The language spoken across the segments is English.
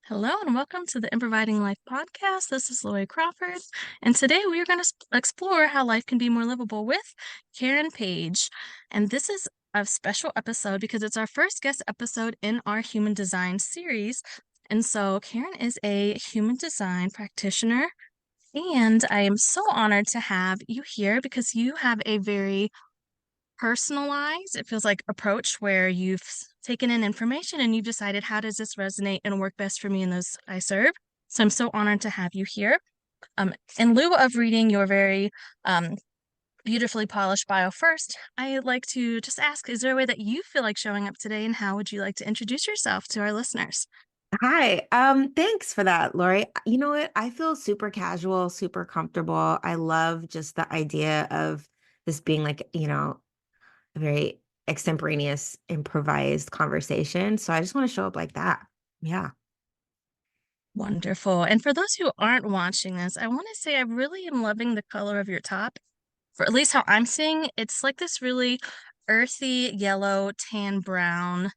Hello and welcome to the Improviding Life Podcast. This is Lori Crawford, and today we are going to explore how life can be more livable with Karyn Paige. And this is a special episode because it's our first guest episode in our human design series. And so Karyn is a human design practitioner, and I am so honored to have you here because you have a very personalized, it feels like, approach where you've taken in information and you've decided how does this resonate and work best for me and those I serve. So I'm so honored to have you here. In lieu of reading your very beautifully polished bio first, I'd like to just ask, is there a way that you feel like showing up today, and how would you like to introduce yourself to our listeners? Hi. Thanks for that, Lori. You know what? I feel super casual, super comfortable. I love just the idea of this being like, a very extemporaneous, improvised conversation. So I just want to show up like that. Yeah. Wonderful. And for those who aren't watching this, I want to say I really am loving the color of your top. For at least how I'm seeing, it's like this really earthy yellow, tan brown.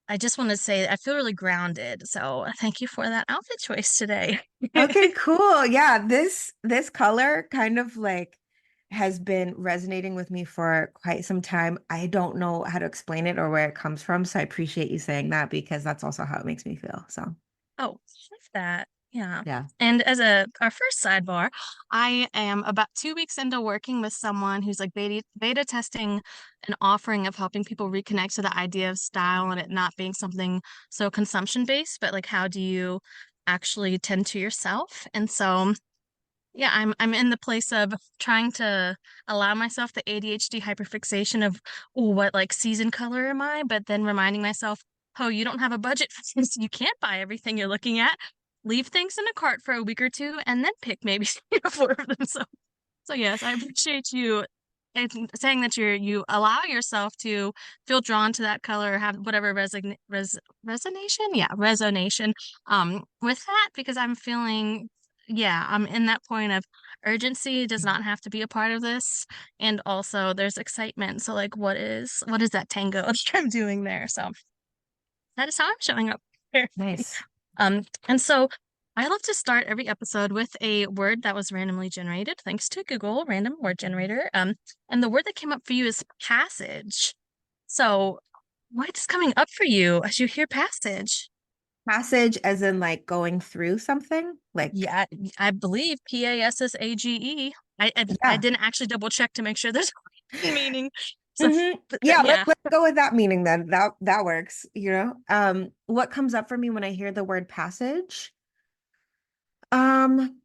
I just want to say I feel really grounded. So thank you for that outfit choice today. Okay, cool. Yeah, this color kind of like has been resonating with me for quite some time. I don't know how to explain it or where it comes from, so I appreciate you saying that because that's also how it makes me feel. So, Oh, love that. Yeah. yeah. And as our first sidebar, I am about 2 weeks into working with someone who's like beta testing an offering of helping people reconnect to the idea of style and it not being something so consumption based, but like how do you actually tend to yourself? And so yeah, I'm in the place of trying to allow myself the ADHD hyperfixation of, oh, what like season color am I? But then reminding myself, oh, you don't have a budget for this. You can't buy everything you're looking at. Leave things in a cart for a week or two and then pick maybe three or four of them. So yes, I appreciate you saying that you allow yourself to feel drawn to that color, have whatever resonation, yeah, resonation with that, because I'm feeling, yeah, I'm in that point of urgency does not have to be a part of this, and also there's excitement. So like, what is that tango that I'm doing there? So that is how I'm showing up. Nice. And so I love to start every episode with a word that was randomly generated, thanks to Google Random Word Generator. And the word that came up for you is passage. So what's coming up for you as you hear passage? Passage as in like going through something? Like, Yeah, I believe Passage. I yeah. didn't actually double check to make sure there's a meaning. So, Yeah, yeah. let's go with that meaning then. That works, you know. What comes up for me when I hear the word passage? Um,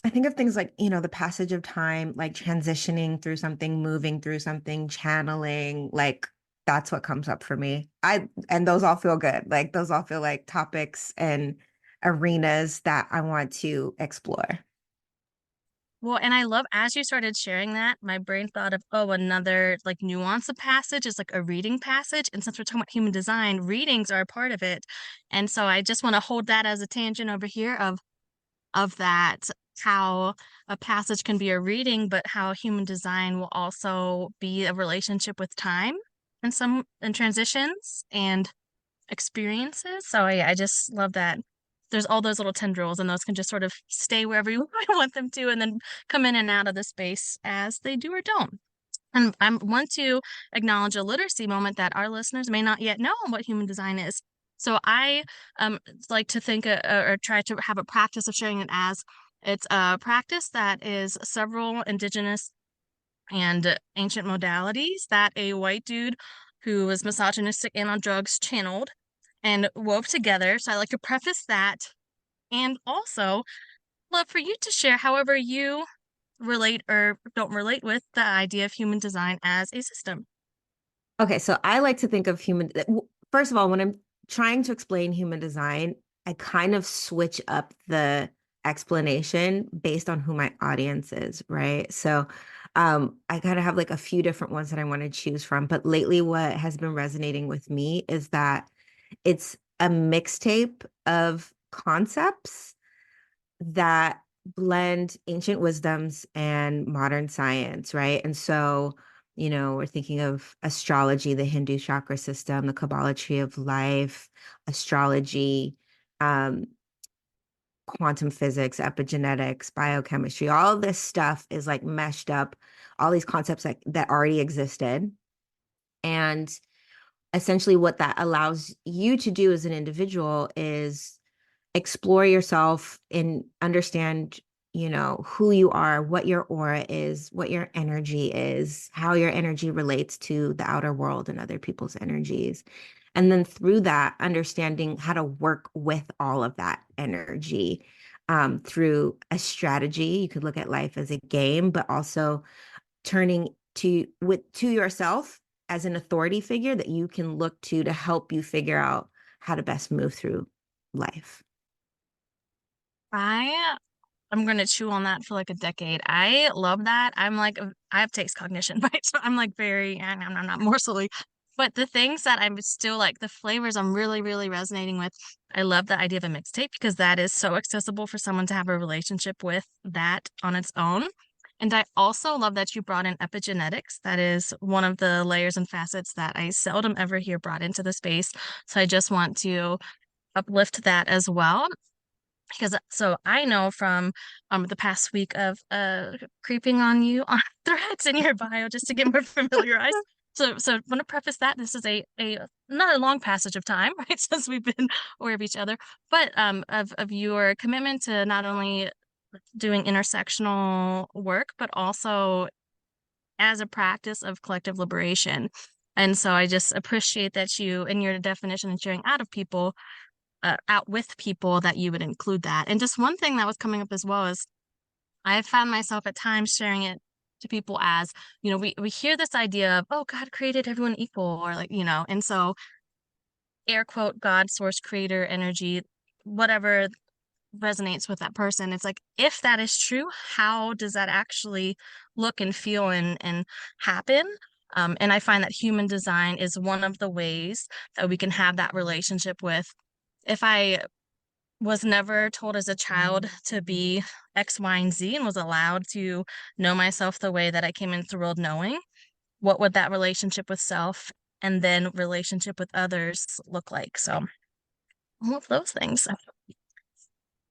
I think of things like, the passage of time, like transitioning through something, moving through something, channeling, like that's what comes up for me. And those all feel good. Like those all feel like topics and arenas that I want to explore. Well, and I love as you started sharing that, my brain thought of, oh, another like nuance of passage is like a reading passage. And since we're talking about human design, readings are a part of it. And so I just want to hold that as a tangent over here of that, how a passage can be a reading, but how human design will also be a relationship with time and some and transitions and experiences. So I just love that there's all those little tendrils and those can just sort of stay wherever you want them to and then come in and out of the space as they do or don't. And I want to acknowledge a literacy moment that our listeners may not yet know what human design is. So I like to think or try to have a practice of sharing it as it's a practice that is several indigenous and ancient modalities that a white dude who was misogynistic and on drugs channeled and wove together. So I like to preface that and also love for you to share however you relate or don't relate with the idea of human design as a system. Okay, so I like to think of first of all, when I'm trying to explain human design, I kind of switch up the explanation based on who my audience is, right? So I kind of have like a few different ones that I want to choose from. But lately, what has been resonating with me is that it's a mixtape of concepts that blend ancient wisdoms and modern science, right? And so, we're thinking of astrology, the Hindu chakra system, the Kabbalah tree of life, astrology, um, quantum physics, epigenetics, biochemistry, all this stuff is like meshed up, all these concepts that already existed. And essentially, what that allows you to do as an individual is explore yourself and understand, who you are, what your aura is, what your energy is, how your energy relates to the outer world and other people's energies. And then through that, understanding how to work with all of that energy through a strategy. You could look at life as a game, but also turning to yourself as an authority figure that you can look to help you figure out how to best move through life. I'm gonna chew on that for like a decade. I love that. I have taste cognition, right? So I'm like very, I'm not more slowly. But the things that I'm still like the flavors I'm really, really resonating with. I love the idea of a mixtape because that is so accessible for someone to have a relationship with that on its own. And I also love that you brought in epigenetics. That is one of the layers and facets that I seldom ever hear brought into the space. So I just want to uplift that as well because so I know from the past week of creeping on you on threads in your bio just to get more familiarized. So I want to preface that this is a not a long passage of time, right, since we've been aware of each other, but of your commitment to not only doing intersectional work, but also as a practice of collective liberation. And so I just appreciate that you, in your definition and sharing out with people, that you would include that. And just one thing that was coming up as well is I found myself at times sharing it to people as, we hear this idea of, oh, God created everyone equal, or like, and so air quote, God, source, creator, energy, whatever resonates with that person. It's like, if that is true, how does that actually look and feel and happen? And I find that human design is one of the ways that we can have that relationship with. If I was never told as a child to be X, Y, and Z and was allowed to know myself the way that I came into the world knowing, what would that relationship with self and then relationship with others look like? So all of those things.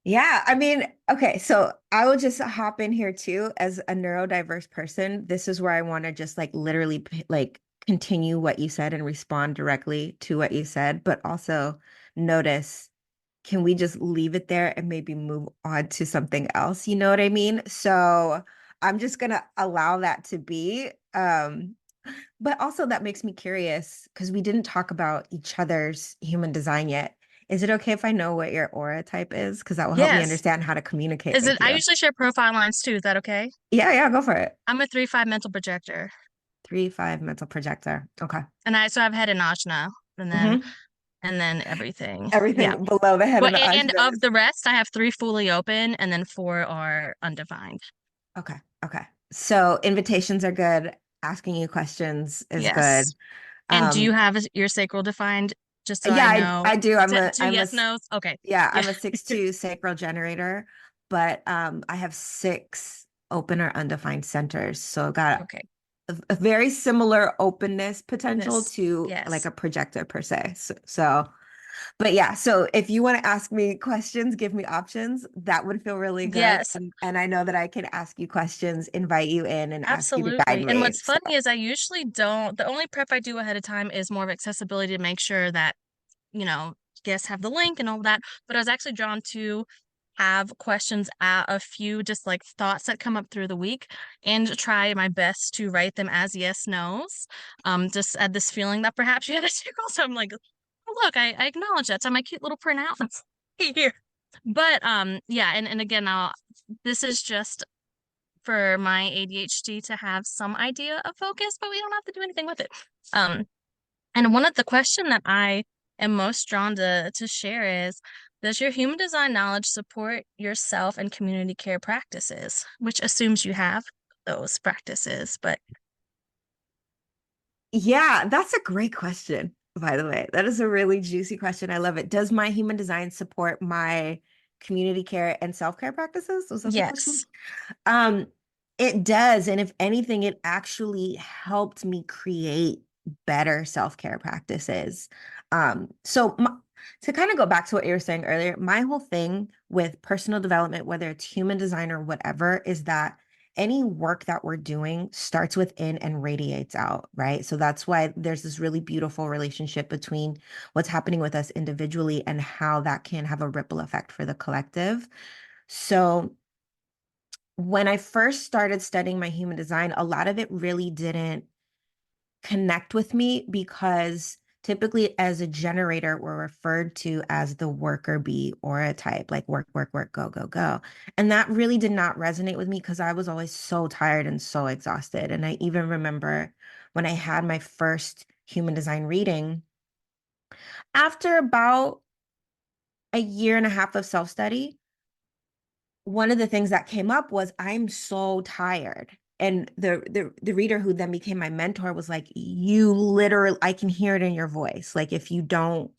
Yeah, I mean, okay, so I will just hop in here too as a neurodiverse person. This is where I want to just like literally like continue what you said and respond directly to what you said, but also notice, can we just leave it there and maybe move on to something else? You know what I mean? So I'm just gonna allow that to be. But also that makes me curious because we didn't talk about each other's human design yet. Is it okay if I know what your aura type is? Because that will help me Yes. understand how to communicate Is it, with I you. usually share profile lines too. Is that okay? Yeah, yeah, go for it. I'm a 3/5 mental projector. 3-5 mental projector. Okay. And so I've had an ajna and then Hmm. everything. Yeah. Everything below the head Well, of the and ajna. of the rest, I have three fully open and then four are undefined. Okay. Okay. So invitations are good. Asking you questions is good. Yes. And do you Um, have your sacral defined just so yeah, I I, know? I do. Two yes, no's? Okay. Yeah, Yeah. I'm a 6-2 sacral generator, but I have 6 open or undefined centers. So I've got Okay. a very similar openness potential This. to like Yes. a projector per se. So, but yeah, so if you want to ask me questions, give me options, that would feel really good. Yes. And I know that I can ask you questions, invite you in, and ask you to guide Absolutely. And me. what's So, funny is I usually don't, the only prep I do ahead of time is more of accessibility to make sure that, you know, guests have the link and all that. But I was actually drawn to have questions at a few just like thoughts that come up through the week and try my best to write them as yes, no's. Just at this feeling that perhaps you had a circle. So I'm like, oh, look, I acknowledge that. It's on my cute little printout here. But yeah, and again, this is just for my ADHD to have some idea of focus, but we don't have to do anything with it. Um, and one of the question that I am most drawn to share is, does your human design knowledge support your self and community care practices? Which assumes you have those practices, but yeah, that's a great question, by the way. That is a really juicy question. I love it. Does my human design support my community care and self-care practices? Was that the question? yes. Um, it does. And if anything, it actually helped me create better self-care practices. So to kind of go back to what you were saying earlier, my whole thing with personal development, whether it's human design or whatever, is that any work that we're doing starts within and radiates out, right? So that's why there's this really beautiful relationship between what's happening with us individually and how that can have a ripple effect for the collective. So when I first started studying my human design, a lot of it really didn't connect with me because typically as a generator, we're referred to as the worker bee or a type, like work, work, work, go, go, go. And that really did not resonate with me because I was always so tired and so exhausted. And I even remember when I had my first human design reading, after about a year and a half of self-study, one of the things that came up was I'm so tired. And the reader who then became my mentor was like, you literally, I can hear it in your voice. Like if you don't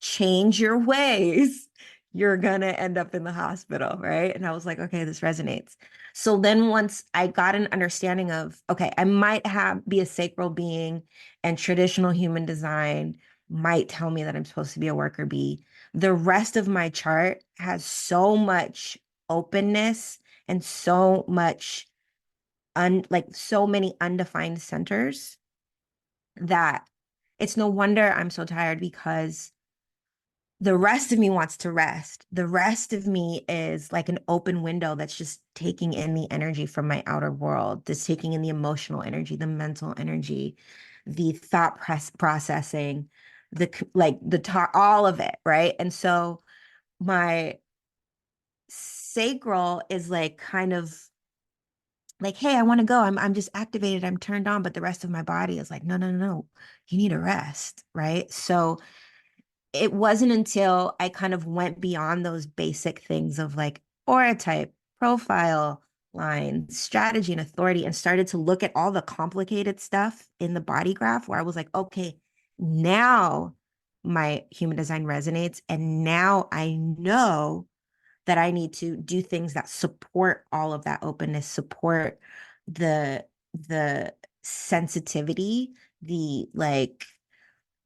change your ways, you're gonna end up in the hospital, right? And I was like, okay, this resonates. So then once I got an understanding of, okay, I might have be a sacral being and traditional human design might tell me that I'm supposed to be a worker bee. The rest of my chart has so much openness and so much like so many undefined centers that it's no wonder I'm so tired because the rest of me wants to rest. The rest of me is like an open window that's just taking in the energy from my outer world, that's taking in the emotional energy, the mental energy, the processing, the talk, all of it, right? And so my sacral is like kind of like, hey, I want to go. I'm just activated. I'm turned on, but the rest of my body is like, no, no, no, no. You need a rest, right? So it wasn't until I kind of went beyond those basic things of like aura type, profile, line, strategy, and authority, and started to look at all the complicated stuff in the body graph where I was like, okay, now my human design resonates. And now I know that I need to do things that support all of that openness, support the sensitivity, the like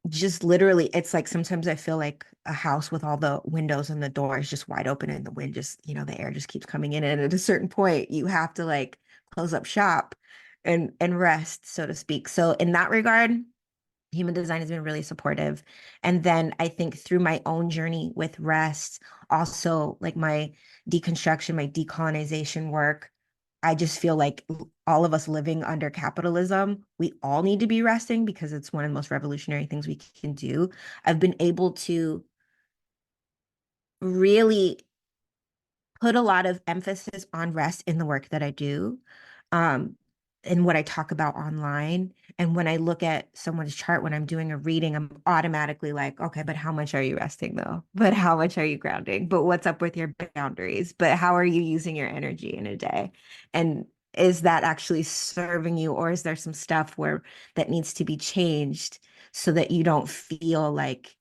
just literally it's like sometimes I feel like a house with all the windows and the doors just wide open and the wind just, the air just keeps coming in. And at a certain point, you have to like close up shop and rest, so to speak. So in that regard, human design has been really supportive. And then I think through my own journey with rest, also like my deconstruction, my decolonization work, I just feel like all of us living under capitalism, we all need to be resting because it's one of the most revolutionary things we can do. I've been able to really put a lot of emphasis on rest in the work that I do, um, and what I talk about online. And when I look at someone's chart when I'm doing a reading, I'm automatically like, okay, but how much are you resting though? But how much are you grounding? But what's up with your boundaries? But how are you using your energy in a day? And is that actually serving you, or is there some stuff where that needs to be changed so that you don't feel like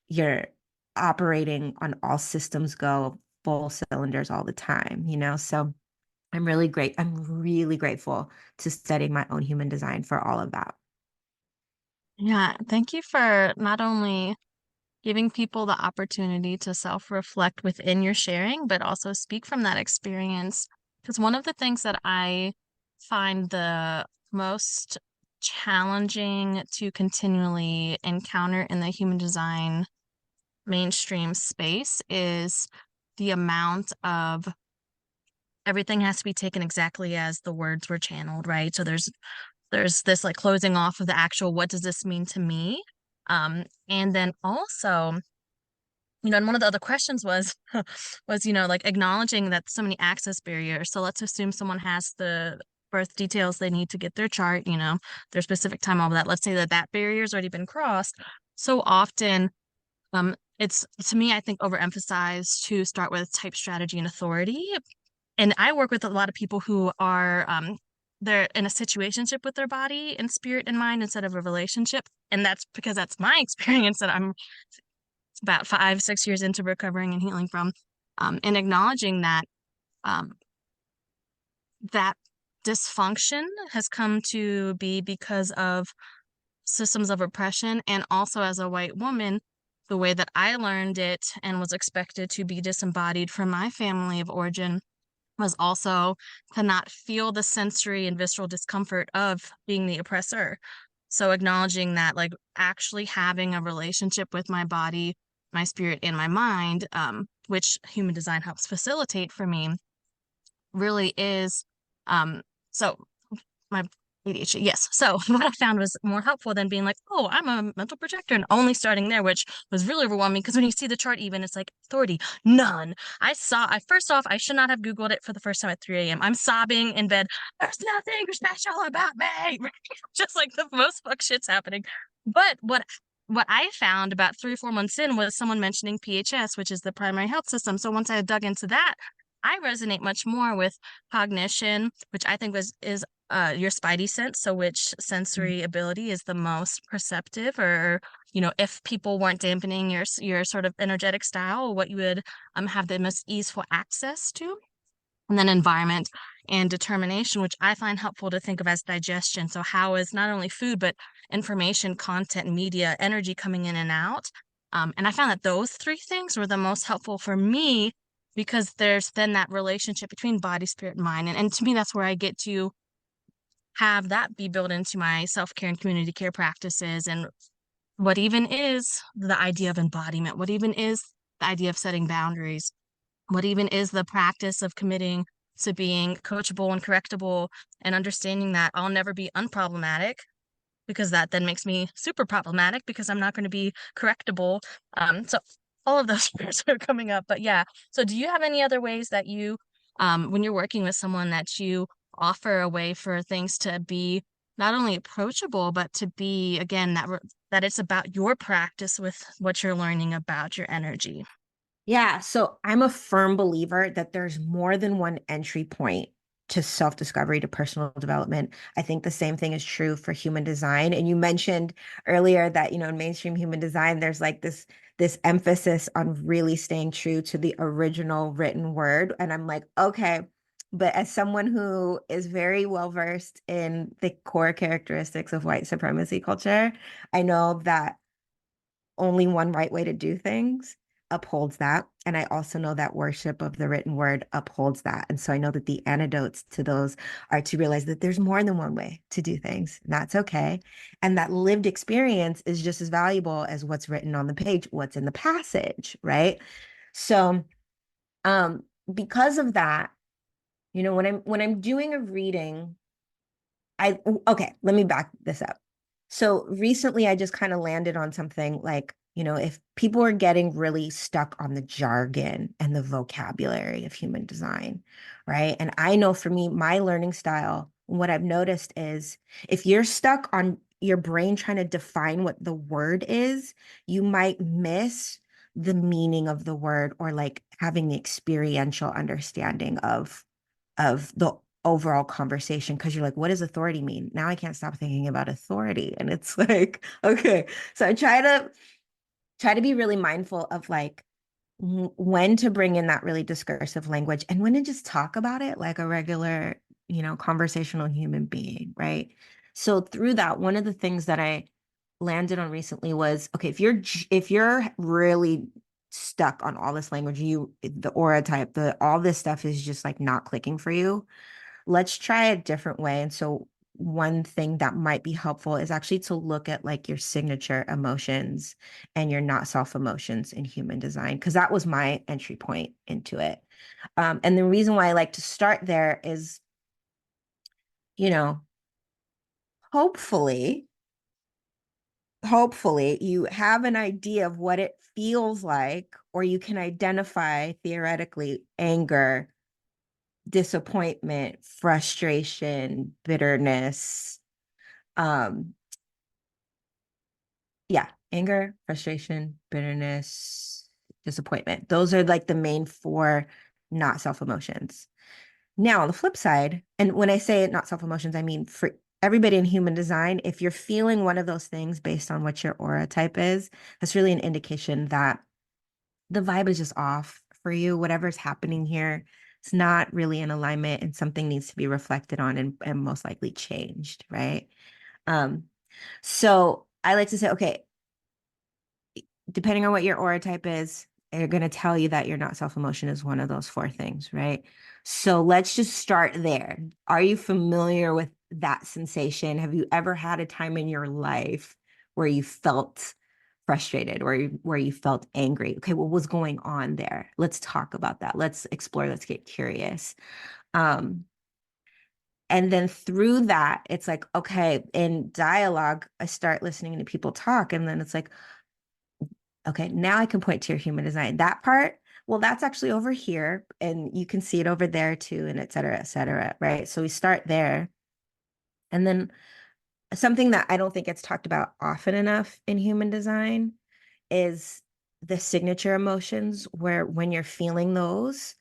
you're operating on all systems go, full cylinders all the time, So I'm really great. I'm really grateful to studying my own human design for all of that. Yeah, thank you for not only giving people the opportunity to self-reflect within your sharing, but also speak from that experience. Because one of the things that I find the most challenging to continually encounter in the human design mainstream space is the amount of everything has to be taken exactly as the words were channeled, right? So there's this like closing off of the actual what does this mean to me? And then also, and one of the other questions was was, like acknowledging that so many access barriers. So let's assume someone has the birth details they need to get their chart, their specific time, all of that. Let's say that that barrier's already been crossed. So often it's to me, I think overemphasized to start with type strategy and authority. And I work with a lot of people who are they're in a situationship with their body and spirit and mind instead of a relationship. And that's because that's my experience that I'm about 5, 6 years into recovering and healing from. And acknowledging that um that dysfunction has come to be because of systems of oppression, and also as a white woman the way that I learned it and was expected to be disembodied from my family of origin was also to not feel the sensory and visceral discomfort of being the oppressor. So acknowledging that, like, actually having a relationship with my body, my spirit, and my mind, which human design helps facilitate for me, really is, um, so my ADHD, yes. So what I found was more helpful than being like, oh, I'm a mental projector and only starting there, which was really overwhelming because when you see the chart, even it's like authority, none. I first off, I should not have Googled it for the first time at 3 a.m. I'm sobbing in bed. There's nothing special about me. Just like the most fuck shit's happening. But what I found about 3 or 4 months in was someone mentioning PHS, which is the primary health system. So once I dug into that, I resonate much more with cognition, which I think is your spidey sense. So which sensory ability is the most perceptive, or, if people weren't dampening your sort of energetic style, what you would have the most easeful access to. And then environment and determination, which I find helpful to think of as digestion. So how is not only food, but information, content, media, energy coming in and out. And I found that those three things were the most helpful for me because there's then that relationship between body, spirit, and mind. And to me, that's where I get to have that be built into my self-care and community care practices. And what even is the idea of embodiment? What even is the idea of setting boundaries? What even is the practice of committing to being coachable and correctable and understanding that I'll never be unproblematic, because that then makes me super problematic because I'm not going to be correctable. So all of those words are coming up. But yeah, so do you have any other ways that you, when you're working with someone, that you offer a way for things to be not only approachable, but to be, again, that it's about your practice with what you're learning about your energy? Yeah, so I'm a firm believer that there's more than one entry point to self-discovery, to personal development. I think the same thing is true for human design. And you mentioned earlier that, in mainstream human design, there's like this emphasis on really staying true to the original written word. And I'm like, okay, but as someone who is very well versed in the core characteristics of white supremacy culture, I know that only one right way to do things upholds that. And I also know that worship of the written word upholds that. And so I know that the antidotes to those are to realize that there's more than one way to do things. And that's okay. And that lived experience is just as valuable as what's written on the page, what's in the passage, right? So um because of that, when I'm doing a reading, okay, let me back this up. So recently I just kind of landed on something like, if people are getting really stuck on the jargon and the vocabulary of human design, right? And I know for me, my learning style, what I've noticed is if you're stuck on your brain trying to define what the word is, you might miss the meaning of the word, or like having the experiential understanding of the overall conversation, because you're like, what does authority mean? Now I can't stop thinking about authority. And it's like, okay. So I try to be really mindful of like when to bring in that really discursive language and when to just talk about it like a regular, conversational human being, right? So through that, one of the things that I landed on recently was, okay, if you're really stuck on all this language, the aura type, the all this stuff is just like not clicking for you, let's try a different way. And so one thing that might be helpful is actually to look at like your signature emotions and your not self emotions in human design, because that was my entry point into it. And the reason why I like to start there is, you know, hopefully, hopefully you have an idea of what it feels like, or you can identify theoretically anger, disappointment, frustration, bitterness. Um, yeah, anger, frustration, bitterness, disappointment. Those are like the main four not self emotions. Now, on the flip side, and when I say not self emotions, I mean for everybody in human design, if you're feeling one of those things based on what your aura type is, that's really an indication that the vibe is just off for you. Whatever's happening here, it's not really in alignment, and something needs to be reflected on and most likely changed, right? Um, so I like to say, okay, depending on what your aura type is, they're going to tell you that your not self emotion is one of those four things, right? So let's just start there. Are you familiar with that sensation? Have you ever had a time in your life where you felt frustrated or where you felt angry? Okay, what was going on there? Let's talk about that. Let's explore, let's get curious. Um, and then through that, it's like, okay, in dialogue, I start listening to people talk, and then it's like, okay, now I can point to your human design. That part, well, that's actually over here, and you can see it over there too, and et cetera, right? So we start there. And then something that I don't think gets talked about often enough in human design is the signature emotions, where when you're feeling those,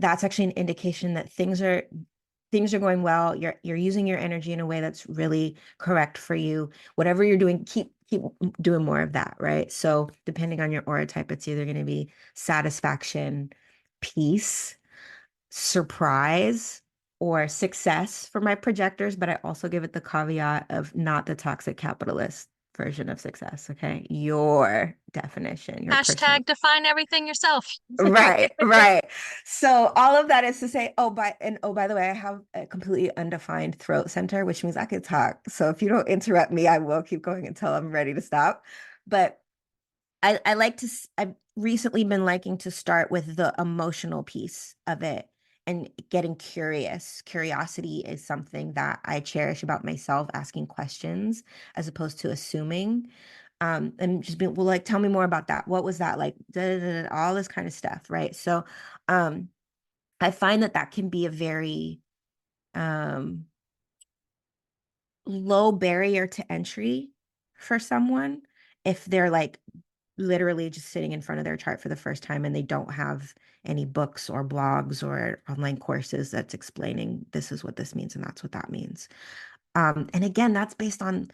that's actually an indication that things are going well. You're using your energy in a way that's really correct for you. Whatever you're doing, keep doing more of that, right? So depending on your aura type, it's either going to be satisfaction, peace, surprise, or success for my projectors, but I also give it the caveat of not the toxic capitalist version of success, okay? Your definition, your personal. Hashtag define everything yourself. Right, right. So all of that is to say, by the way, I have a completely undefined throat center, which means I could talk. So if you don't interrupt me, I will keep going until I'm ready to stop. But I like to, I've recently been liking to start with the emotional piece of it and getting curious. Curiosity is something that I cherish about myself, asking questions as opposed to assuming. And just being, well, like, tell me more about that. What was that like? Da, da, da, da, all this kind of stuff, right? So, um, I find that that can be a very um, low barrier to entry for someone if they're like literally just sitting in front of their chart for the first time and they don't have any books or blogs or online courses that's explaining this is what this means and that's what that means. And again, that's based on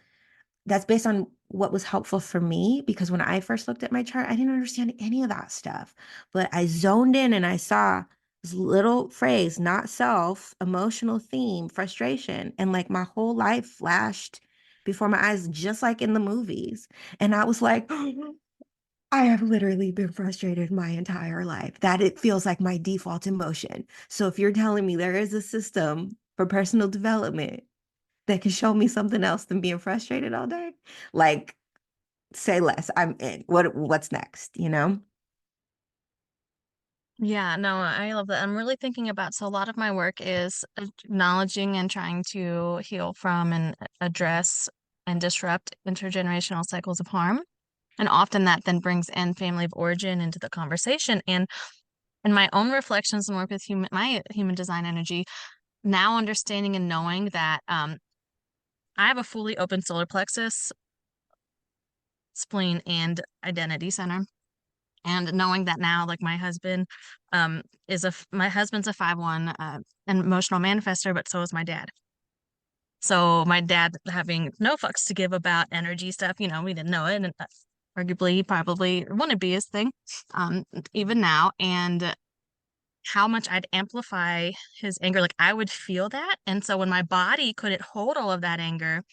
what was helpful for me, because when I first looked at my chart, I didn't understand any of that stuff. But I zoned in and I saw this little phrase, not self, emotional theme, frustration. And like my whole life flashed before my eyes, just like in the movies. And I was like, I have literally been frustrated my entire life. That it feels like my default emotion. So if you're telling me there is a system for personal development that can show me something else than being frustrated all day, like, say less. I'm in. What's next, you know? Yeah, no, I love that. I'm really thinking about, so a lot of my work is acknowledging and trying to heal from and address and disrupt intergenerational cycles of harm. And often that then brings in family of origin into the conversation. And in my own reflections and work with my human design energy, now understanding and knowing that I have a fully open solar plexus, spleen, and identity center. And knowing that now, like my husband, my husband's a 5/1, an emotional manifester, but so is my dad. So my dad having no fucks to give about energy stuff, we didn't know it, and arguably he probably wouldn't be his thing, um, even now. And how much I'd amplify his anger. Like I would feel that. And so when my body couldn't hold all of that anger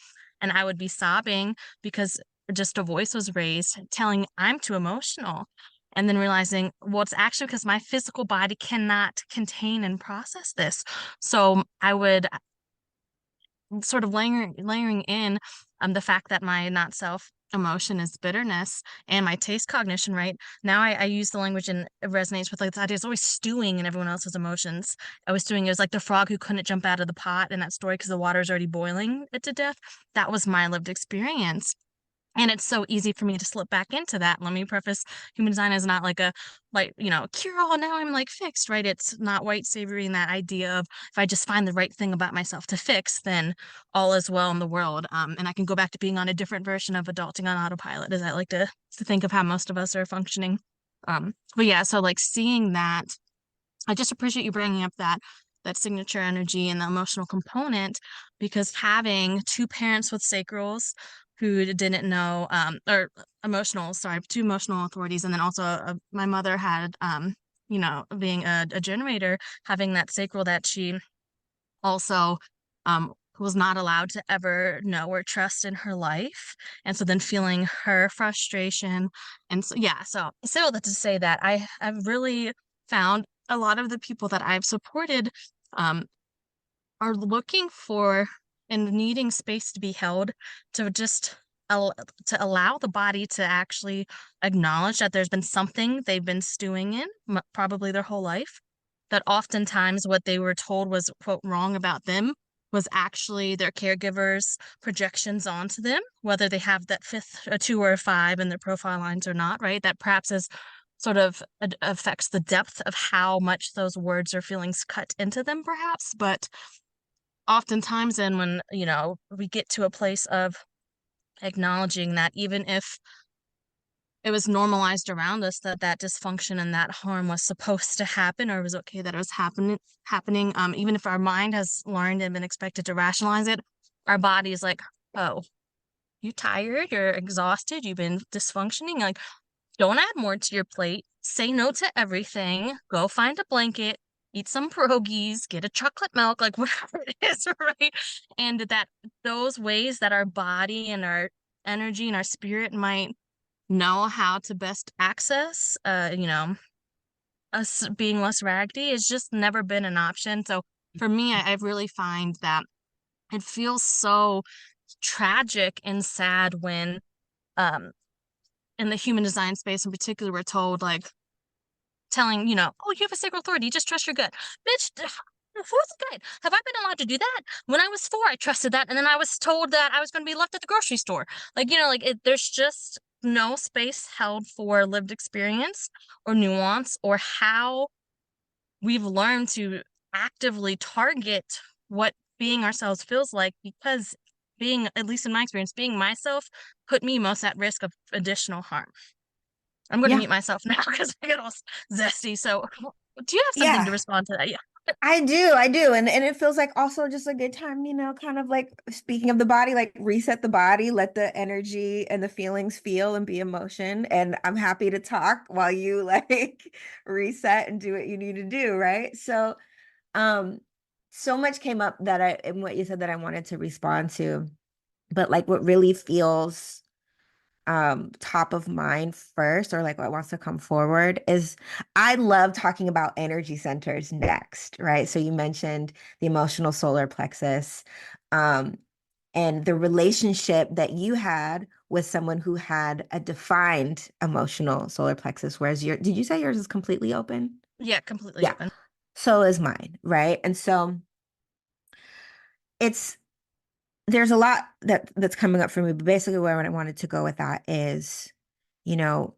and I would be sobbing because just a voice was raised telling I'm too emotional. And then realizing, well, it's actually because my physical body cannot contain and process this. So I would sort of layering in the fact that my not self emotion is bitterness and my taste cognition, right? Now I use the language and it resonates with like the idea is always stewing in everyone else's emotions. I was doing it was like the frog who couldn't jump out of the pot in that story because the water's already boiling it to death. That was my lived experience. And it's so easy for me to slip back into that. Let me preface, human design is not like a cure all, now I'm like fixed, right? It's not white savory in that idea of if I just find the right thing about myself to fix, then all is well in the world. And I can go back to being on a different version of adulting on autopilot, as I like to think of how most of us are functioning. But yeah, so like seeing that, I just appreciate you bringing up that signature energy and the emotional component, because having two parents with sacrals who didn't know or emotional, sorry, two emotional authorities, and then also my mother had being a generator, having that sacral that she also was not allowed to ever know or trust in her life. And so then feeling her frustration. And so, yeah, so I say all that to say that I've really found a lot of the people that I've supported um, are looking for and needing space to be held to just al- to allow the body to actually acknowledge that there's been something they've been stewing in probably their whole life, that oftentimes what they were told was quote wrong about them was actually their caregivers projections onto them, whether they have that fifth a two or a five in their profile lines or not, right, that perhaps is sort of affects the depth of how much those words or feelings cut into them perhaps. But oftentimes and when, we get to a place of acknowledging that even if it was normalized around us that that dysfunction and that harm was supposed to happen or it was okay that it was happening, even if our mind has learned and been expected to rationalize it, our body is like, oh, you tired, you're exhausted, you've been dysfunctioning, like, don't add more to your plate. Say no to everything. Go find a blanket, eat some pierogies, get a chocolate milk, like whatever it is, right? And that those ways that our body and our energy and our spirit might know how to best access, us being less raggedy has just never been an option. So for me, I really find that it feels so tragic and sad when, um, in the human design space in particular, we're told like telling, oh, you have a sacral authority, just trust your gut. Bitch, who's the gut? Have I been allowed to do that? When I was 4, I trusted that, and then I was told that I was going to be left at the grocery store. Like, there's just no space held for lived experience or nuance or how we've learned to actively target what being ourselves feels like, because being, at least in my experience, being myself put me most at risk of additional harm. I'm going to Yeah. mute myself now because I get all zesty. So, do you have something to Yeah. respond to that? Yeah. I do. And it feels like also just a good time, kind of like speaking of the body, like reset the body, let the energy and the feelings feel and be emotion. And I'm happy to talk while you like reset and do what you need to do, right? Um, so much came up that in what you said that I wanted to respond to, but like what really feels top of mind first, or like what wants to come forward, is I love talking about energy centers next, right? So you mentioned the emotional solar plexus, um and the relationship that you had with someone who had a defined emotional solar plexus, whereas did you say yours is completely open? Yeah, completely Yeah, open. so is mine, right? And so it's there's a lot that's coming up for me, but basically where I wanted to go with that is, you know,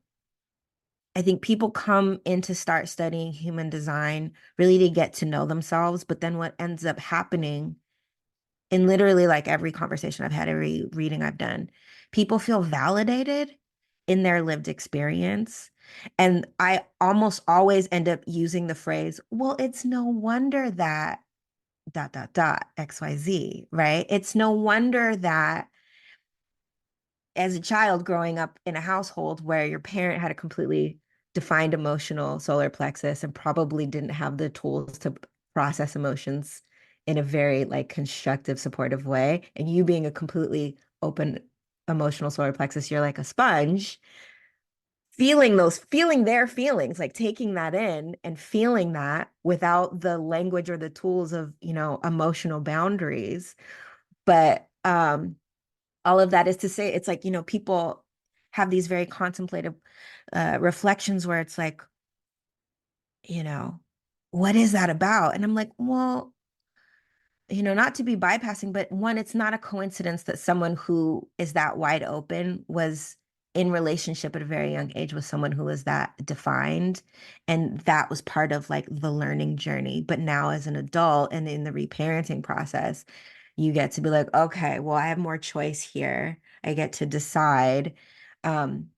I think people come in to start studying human design really to get to know themselves. But then what ends up happening in literally like every conversation I've had, every reading I've done, people feel validated in their lived experience. And I almost always end up using the phrase, well, it's no wonder that dot, dot, dot, XYZ, right? It's no wonder that as a child growing up in a household where your parent had a completely defined emotional solar plexus and probably didn't have the tools to process emotions in a very like constructive, supportive way, and you being a completely open emotional solar plexus, you're like a sponge, feeling their feelings, like taking that in and feeling that without the language or the tools of, emotional boundaries. But all of that is to say, it's like, people have these very contemplative reflections where it's like, you know, what is that about? And I'm like, well, not to be bypassing, but one, it's not a coincidence that someone who is that wide open was in relationship at a very young age with someone who was that defined. And that was part of like the learning journey. But now as an adult and in the reparenting process, you get to be like, okay, well, I have more choice here. I get to decide. Um,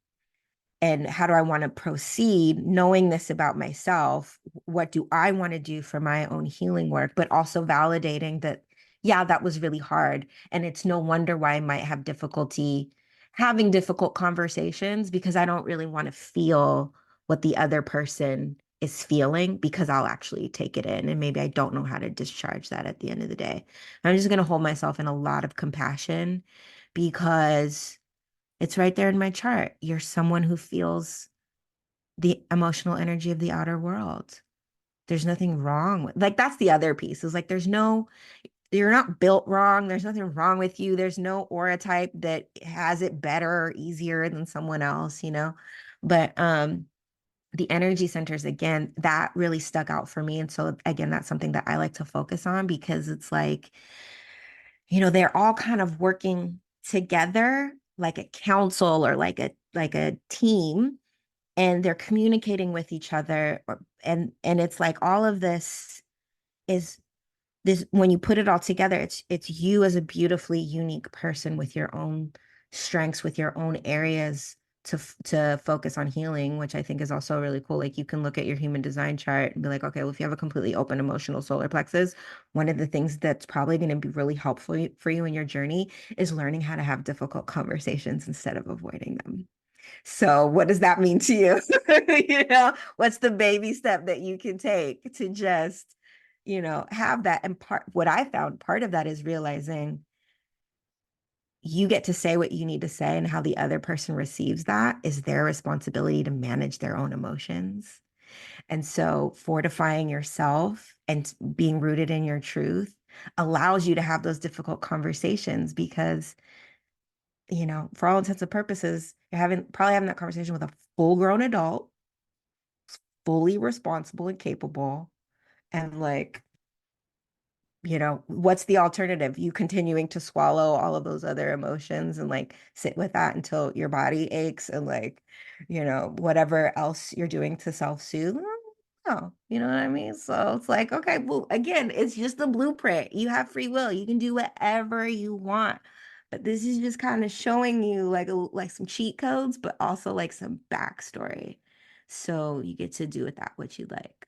and how do I want to proceed knowing this about myself? What do I want to do for my own healing work? But also validating that, yeah, that was really hard. And it's no wonder why I might have difficulty having difficult conversations, because I don't really want to feel what the other person is feeling, because I'll actually take it in and maybe I don't know how to discharge that at the end of the day. I'm just going to hold myself in a lot of compassion because it's right there in my chart. You're someone who feels the emotional energy of the outer world. There's nothing wrong with, like, that's the other piece, is like there's no, you're not built wrong. There's nothing wrong with you. There's no aura type that has it better or easier than someone else, you know? But the energy centers, again, that really stuck out for me. And so again, that's something that I like to focus on, because it's like, you know, they're all kind of working together like a council or like a team, and they're communicating with each other, and it's like all of is this, when you put it all together, it's you as a beautifully unique person with your own strengths, with your own areas to focus on healing, which I think is also really cool. Like, you can look at your human design chart and be like, okay, well, if you have a completely open emotional solar plexus, one of the things that's probably going to be really helpful for you in your journey is learning how to have difficult conversations instead of avoiding them. So what does that mean to you? You know, what's the baby step that you can take to just, you know, have that? And what I found, part of that is realizing you get to say what you need to say, and how the other person receives that is their responsibility to manage their own emotions. And so fortifying yourself and being rooted in your truth allows you to have those difficult conversations, because, you know, for all intents and purposes, you're probably having that conversation with a full grown adult, fully responsible and capable. And like, you know, what's the alternative? You continuing to swallow all of those other emotions and like sit with that until your body aches, and like, you know, whatever else you're doing to self-soothe. No, you know what I mean? So it's like, okay, well, again, it's just the blueprint. You have free will. You can do whatever you want. But this is just kind of showing you like some cheat codes, but also like some backstory. So you get to do with that what you like.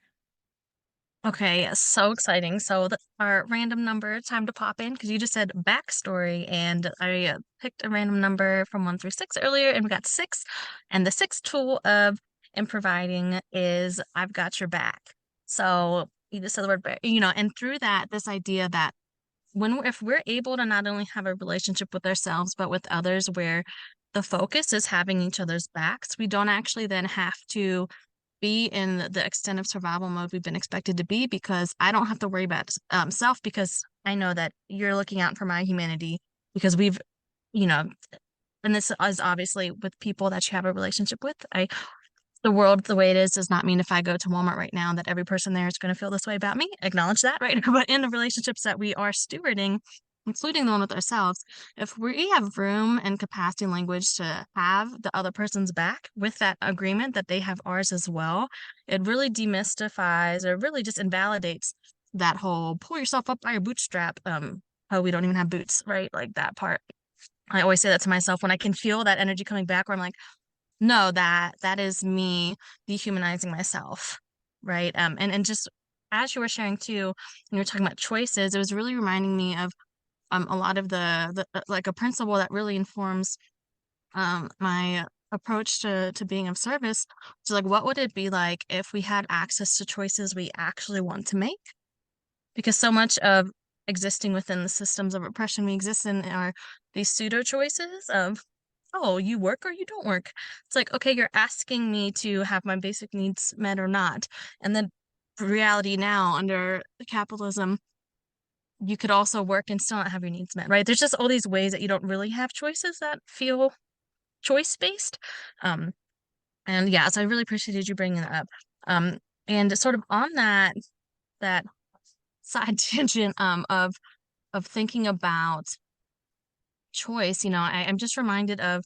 Okay, so exciting. So our random number time to pop in, because you just said backstory, and I picked a random number from 1 through 6 earlier, and we got 6. And the sixth tool of improvising is I've got your back. So you just said the word, and through that, this idea that if we're able to not only have a relationship with ourselves, but with others, where the focus is having each other's backs, we don't actually then have to be in the extent of survival mode we've been expected to be, because I don't have to worry about self, because I know that you're looking out for my humanity, because we've, you know, and this is obviously with people that you have a relationship with. The world the way it is does not mean if I go to Walmart right now that every person there is going to feel this way about me. Acknowledge that, right? But in the relationships that we are stewarding, including the one with ourselves, if we have room and capacity and language to have the other person's back with that agreement that they have ours as well, it really demystifies, or really just invalidates that whole pull yourself up by your bootstrap. Oh, we don't even have boots, right? Like that part. I always say that to myself when I can feel that energy coming back, where I'm like, no, that is me dehumanizing myself, right? And just as you were sharing too, when you were talking about choices, it was really reminding me of a lot of the like a principle that really informs my approach to being of service. So like, what would it be like if we had access to choices we actually want to make? Because so much of existing within the systems of oppression we exist in are these pseudo choices of, oh, you work or you don't work. It's like, okay, you're asking me to have my basic needs met or not. And then reality now under capitalism, you could also work and still not have your needs met, right? There's just all these ways that you don't really have choices that feel choice based. Um, and yeah, so I really appreciated you bringing that up. Um, and sort of on that side tangent of thinking about choice, I'm just reminded of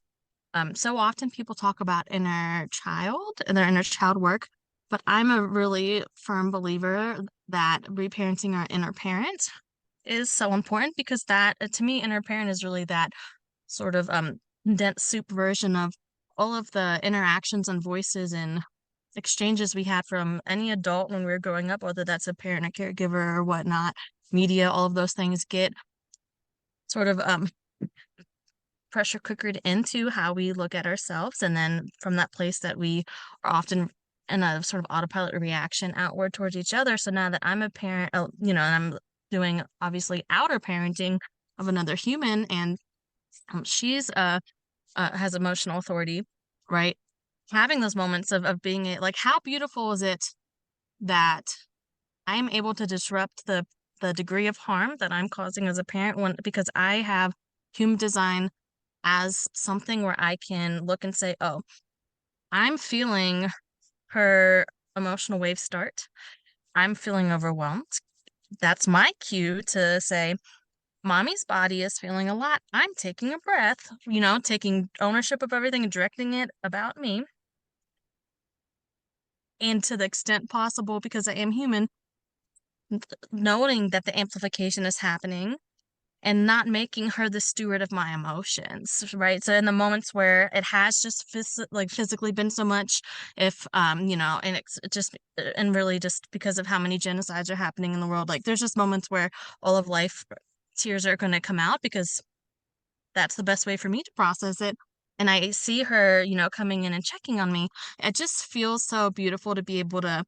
so often people talk about inner child and their inner child work, but I'm a really firm believer that reparenting our inner parent is so important, because that to me, inner parent is really that sort of dense soup version of all of the interactions and voices and exchanges we had from any adult when we were growing up, whether that's a parent, a caregiver, or whatnot, media, all of those things get sort of pressure cookered into how we look at ourselves. And then from that place that we are often and a sort of autopilot reaction outward towards each other. So now that I'm a parent, you know, and I'm doing obviously outer parenting of another human, and she's has emotional authority, right? Having those moments of being like, how beautiful is it that I'm able to disrupt the degree of harm that I'm causing as a parent when because I have human design as something where I can look and say, oh, I'm feeling her emotional waves start. I'm feeling overwhelmed. That's my cue to say, mommy's body is feeling a lot. I'm taking a breath, you know, taking ownership of everything and directing it about me. And to the extent possible, because I am human, noting that the amplification is happening and not making her the steward of my emotions, right? So in the moments where it has just physically been so much, if you know, and it's just and really just because of how many genocides are happening in the world, like there's just moments where all of life tears are going to come out because that's the best way for me to process it. And I see her, you know, coming in and checking on me. It just feels so beautiful to be able to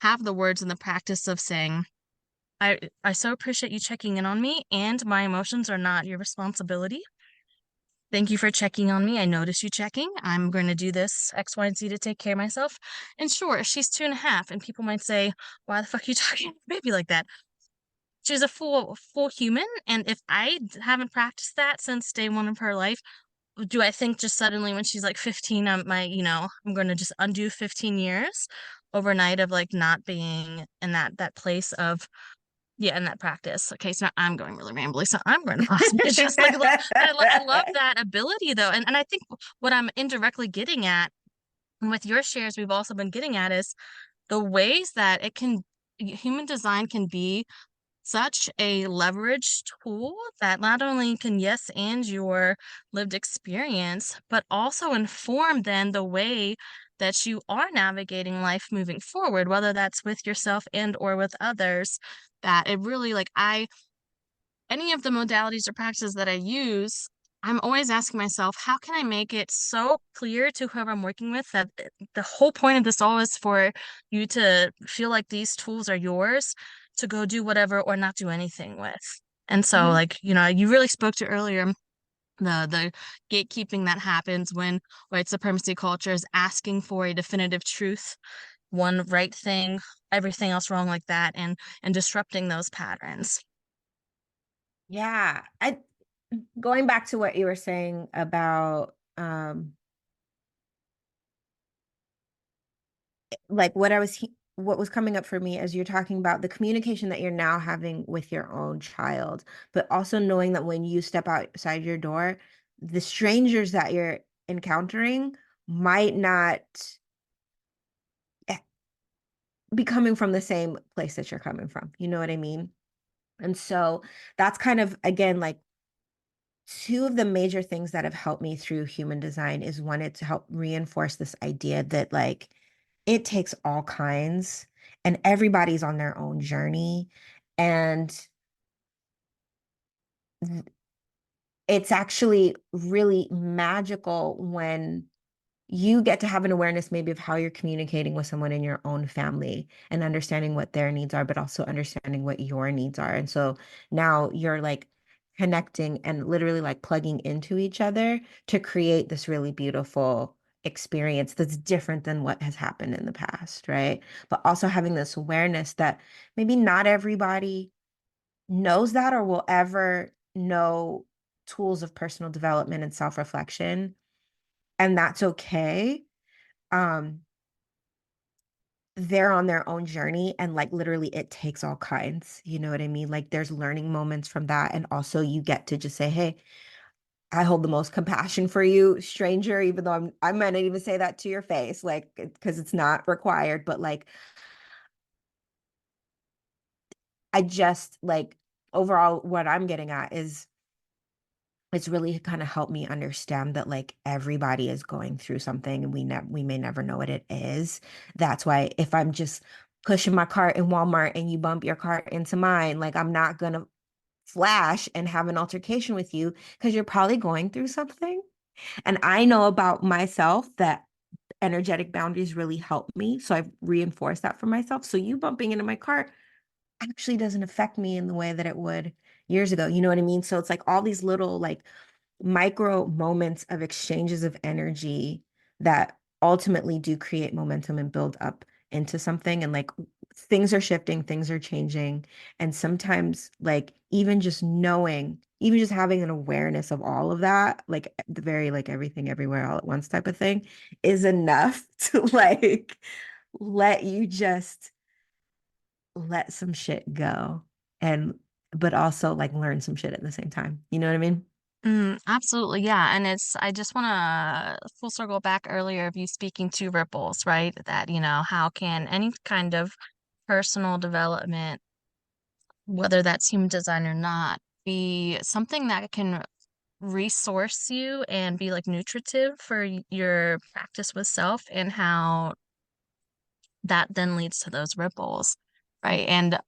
have the words and the practice of saying, I so appreciate you checking in on me, and my emotions are not your responsibility. Thank you for checking on me. I notice you checking. I'm going to do this X, Y, and Z to take care of myself. And sure, she's 2.5, and people might say, "Why the fuck are you talking to a baby like that?" She's a full human, and if I haven't practiced that since day one of her life, do I think just suddenly when she's like 15, you know, I'm going to just undo 15 years overnight of like not being in that place of yeah, in that practice. Okay, so I'm going really rambly, so I'm going to pause. It's just like, I love that ability though, and I think what I'm indirectly getting at, and with your shares, we've also been getting at is the ways that it can human design can be such a leverage tool that not only can yes and your lived experience, but also inform then the way that you are navigating life moving forward, whether that's with yourself and or with others. That it really like I any of the modalities or practices that I use, I'm always asking myself, how can I make it so clear to whoever I'm working with that the whole point of this all is for you to feel like these tools are yours to go do whatever or not do anything with. And so, Mhm. like, you know, you really spoke to earlier the gatekeeping that happens when white supremacy culture is asking for a definitive truth, one right thing, everything else wrong like that, and disrupting those patterns. Yeah. I going back to what you were saying about like what was coming up for me as you're talking about the communication that you're now having with your own child, but also knowing that when you step outside your door, the strangers that you're encountering might not eh, be coming from the same place that you're coming from. You know what I mean? And so that's kind of again like two of the major things that have helped me through human design is one, it to help reinforce this idea that like it takes all kinds and everybody's on their own journey. And it's actually really magical when you get to have an awareness maybe of how you're communicating with someone in your own family and understanding what their needs are, but also understanding what your needs are. And so now you're like connecting and literally like plugging into each other to create this really beautiful experience that's different than what has happened in the past, right? But also having this awareness that maybe not everybody knows that or will ever know tools of personal development and self-reflection, and that's okay. um they're on their own journey and like literally it takes all kinds, you know what I mean? Like there's learning moments from that, and also you get to just say, hey, I hold the most compassion for you, stranger, even though I might not even say that to your face, like because it's not required, but like I just like overall what I'm getting at is it's really kind of helped me understand that like everybody is going through something and we may never know what it is. That's why if I'm just pushing my cart in Walmart and you bump your cart into mine, like I'm not gonna flash and have an altercation with you because you're probably going through something. And I know about myself that energetic boundaries really help me. So I've reinforced that for myself. So you bumping into my car actually doesn't affect me in the way that it would years ago. You know what I mean? So it's like all these little like micro moments of exchanges of energy that ultimately do create momentum and build up into something. And like things are shifting, things are changing. And sometimes, like, even just knowing, even just having an awareness of all of that, like the very, like everything everywhere all at once type of thing, is enough to like let you just let some shit go and, but also like learn some shit at the same time. You know what I mean? Absolutely. Yeah. And I just want to full circle back earlier of you speaking to ripples, right? That, how can any kind of personal development, whether that's human design or not, be something that can resource you and be like nutritive for your practice with self, and how that then leads to those ripples, right? And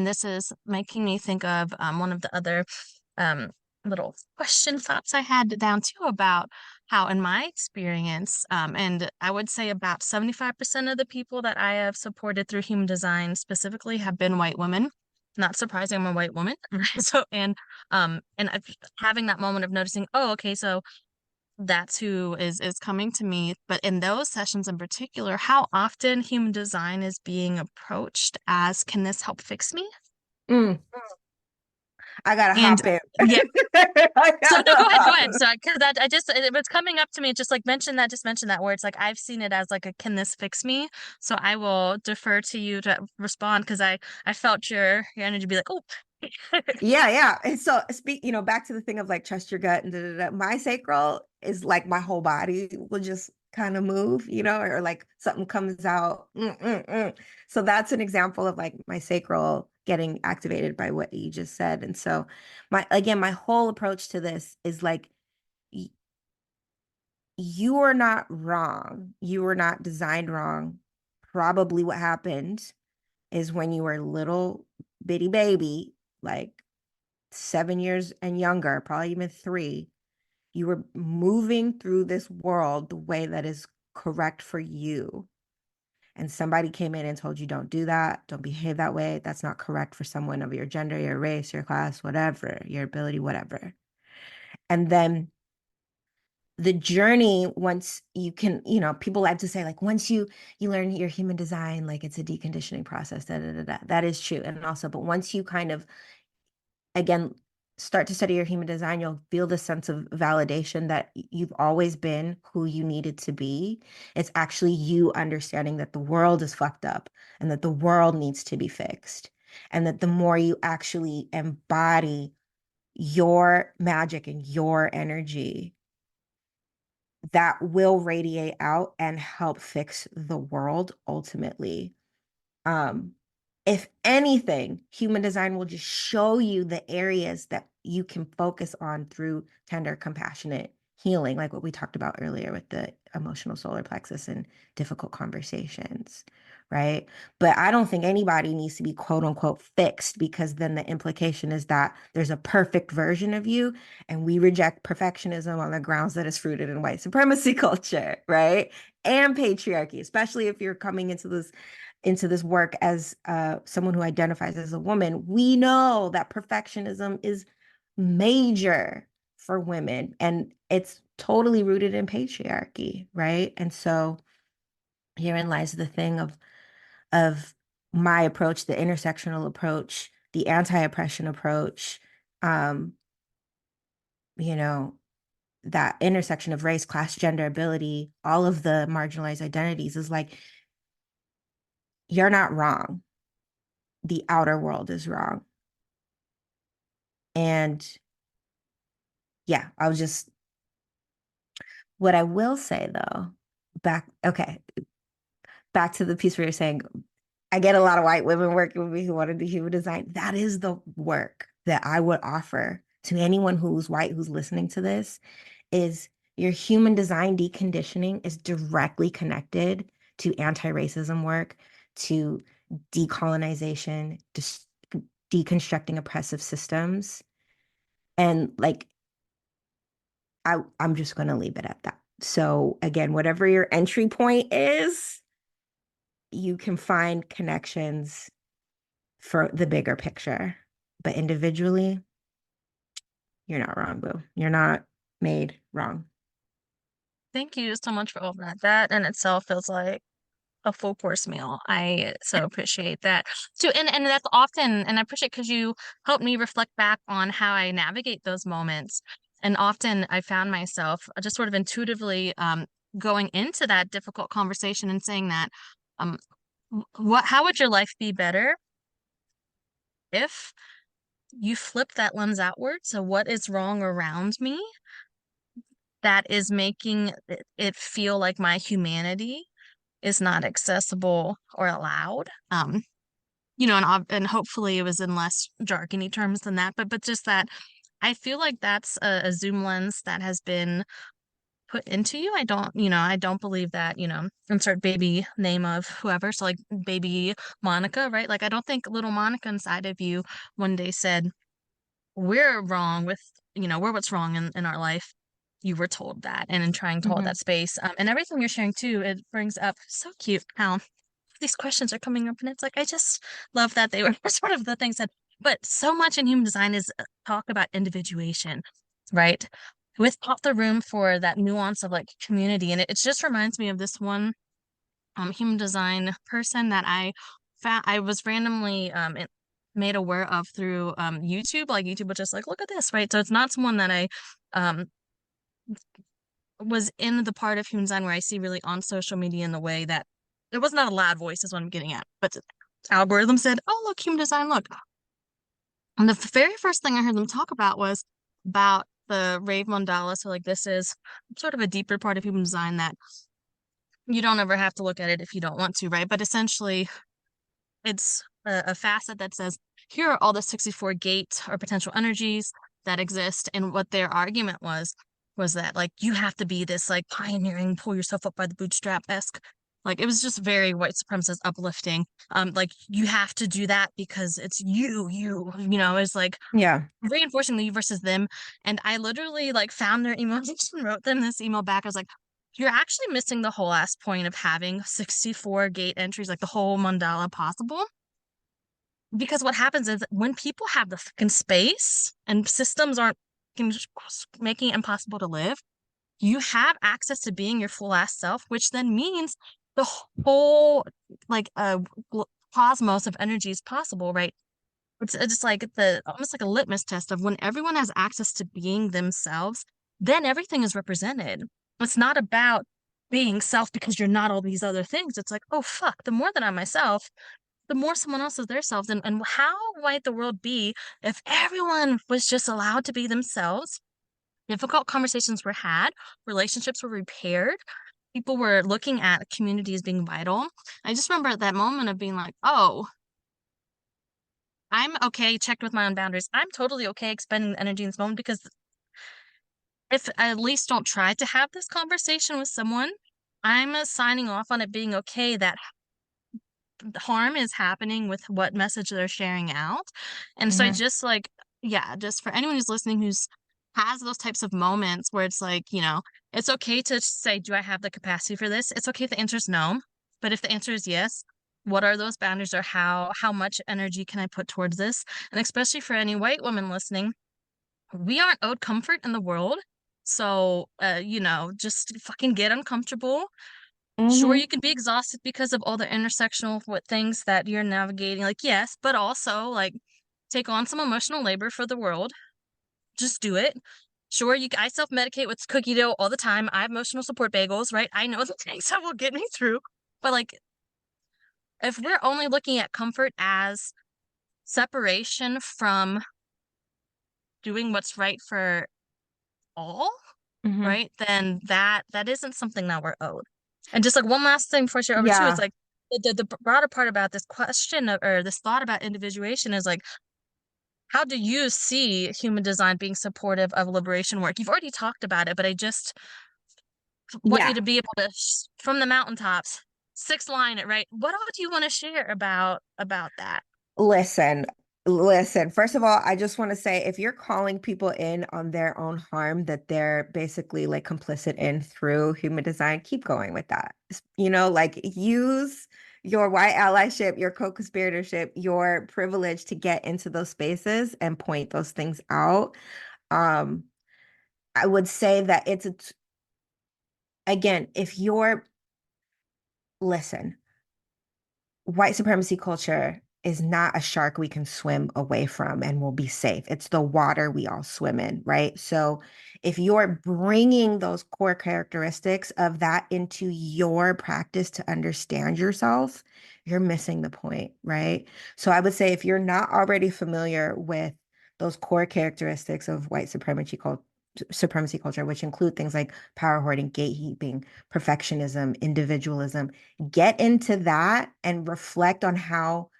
this is making me think of one of the other um, little question thoughts I had down too, about how, in my experience, and I would say about 75% of the people that I have supported through human design specifically have been white women. Not surprising, I'm a white woman, right? Having that moment of noticing, oh, okay, so that's who is coming to me. But in those sessions in particular, how often human design is being approached as, can this help fix me? Mm, I gotta And hop in. yeah, I so no, gotta go ahead, go hop ahead. in. So because that I just it was coming up to me, just like mention that where it's like I've seen it as like a, can this fix me? So I will defer to you to respond, because I felt your energy be like, oh. Yeah, yeah. And so back to the thing of like trust your gut and da, da, da. My sacral is like my whole body will just kind of move, or like something comes out. So that's an example of like my sacral getting activated by what you just said. And so my whole approach to this is like y- you are not wrong. You were not designed wrong. Probably what happened is when you were a little bitty baby, like 7 years and younger, probably even 3, you were moving through this world the way that is correct for you. And somebody came in and told you, don't do that, don't behave that way. That's not correct for someone of your gender, your race, your class, whatever, your ability, whatever. And then the journey, once you can, people like to say, like, once you learn your human design, like it's a deconditioning process, da, da, da, da. That is true. And also, but once you kind of, again, start to study your human design, you'll feel the sense of validation that you've always been who you needed to be. It's actually you understanding that the world is fucked up and that the world needs to be fixed. And that the more you actually embody your magic and your energy, that will radiate out and help fix the world ultimately. Um, if anything, human design will just show you the areas that you can focus on through tender, compassionate healing, like what we talked about earlier with the emotional solar plexus and difficult conversations, right? But I don't think anybody needs to be quote unquote fixed, because then the implication is that there's a perfect version of you, and we reject perfectionism on the grounds that it's rooted in white supremacy culture, right? And patriarchy, especially if you're coming into this work as someone who identifies as a woman. We know that perfectionism is major for women, and it's totally rooted in patriarchy, right? And so herein lies the thing of my approach, the intersectional approach, the anti-oppression approach, um, you know, that intersection of race, class, gender, ability, all of the marginalized identities, is like, you're not wrong. The outer world is wrong. And yeah, what I will say though, back to the piece where you're saying, I get a lot of white women working with me who want to do human design. That is the work that I would offer to anyone who's white who's listening to this, is your human design deconditioning is directly connected to anti-racism work, to decolonization, deconstructing oppressive systems. And like, I'm just going to leave it at that. So again, whatever your entry point is, you can find connections for the bigger picture. But individually, you're not wrong, boo. You're not made wrong. Thank you so much for all of that. That in itself feels like a full course meal. I so appreciate that too. And that's often, and I appreciate because you helped me reflect back on how I navigate those moments. And often I found myself just sort of intuitively going into that difficult conversation and saying that, um, how would your life be better if you flip that lens outward? So what is wrong around me that is making it feel like my humanity is not accessible or allowed? And hopefully it was in less jargony terms than that, but just that I feel like that's a zoom lens that has been put into you. I don't believe that, insert baby name of whoever. So like baby Monica, right? Like I don't think little Monica inside of you one day said, we're wrong with, we're what's wrong in our life. You were told that, and in trying to hold Mm-hmm. that space. And everything you're sharing too, it brings up so cute how these questions are coming up, and it's like I just love that they were sort of the things that, but so much in human design is talk about individuation, right? Without the room for that nuance of like community, and it just reminds me of this one human design person that I found I was randomly made aware of through YouTube. Like YouTube was just like, look at this, right? So it's not someone that I um was in the part of human design where I see really on social media in the way that it was not a loud voice is what I'm getting at, but the algorithm said, oh look, human design, look. And the very first thing I heard them talk about was about the Rave Mandala. So like this is sort of a deeper part of human design that you don't ever have to look at it if you don't want to, right? But essentially it's a facet that says, here are all the 64 gate or potential energies that exist. And what their argument was that like you have to be this like pioneering, pull yourself up by the bootstrap esque. Like it was just very white supremacist uplifting. Like you have to do that because it's it's like Yeah. reinforcing the you versus them. And I literally like found their email and wrote them this email back. I was like, you're actually missing the whole ass point of having 64 gate entries, like the whole mandala possible. Because what happens is when people have the fucking space and systems aren't making it impossible to live, you have access to being your full ass self, which then means the whole like cosmos of energy is possible, right? It's just like the almost like a litmus test of when everyone has access to being themselves, then everything is represented. It's not about being self because you're not all these other things. It's like, oh fuck, the more that I'm myself, the more someone else is their selves. And how might the world be if everyone was just allowed to be themselves? Difficult conversations were had, relationships were repaired, people were looking at community as being vital. I just remember at that moment of being like, oh, I'm okay, checked with my own boundaries. I'm totally okay expending the energy in this moment because if I at least don't try to have this conversation with someone, I'm signing off on it being okay that harm is happening with what message they're sharing out. And so I Mm-hmm. just like, yeah, just for anyone who's listening who's has those types of moments where it's like, it's okay to say, do I have the capacity for this? It's okay if the answer is no. But if the answer is yes, what are those boundaries or how much energy can I put towards this? And especially for any white women listening, we aren't owed comfort in the world. So, just fucking get uncomfortable. Sure, Mm-hmm. you can be exhausted because of all the intersectional what things that you're navigating. Like, yes, but also like take on some emotional labor for the world. Just do it. Sure, I self-medicate with cookie dough all the time. I have emotional support bagels, right? I know the things that will get me through. But like if we're only looking at comfort as separation from doing what's right for all, Mm-hmm. right? Then that isn't something that we're owed. And just like one last thing before I share over too, it's Yeah. like the broader part about this question or this thought about individuation is like, how do you see human design being supportive of liberation work? You've already talked about it, but I just want you Yeah. to be able to, from the mountaintops, six line it, right? What all do you want to share about that? Listen, Listen, first of all, I just want to say if you're calling people in on their own harm that they're basically like complicit in through human design, keep going with that. Like use your white allyship, your co-conspiratorship, your privilege to get into those spaces and point those things out. Um, I would say that again, if you're, listen, white supremacy culture is not a shark we can swim away from and we'll be safe. It's the water we all swim in, right? So if you're bringing those core characteristics of that into your practice to understand yourself, you're missing the point, right? So I would say if you're not already familiar with those core characteristics of white supremacy culture, which include things like power hoarding, gatekeeping, perfectionism, individualism, get into that and reflect on how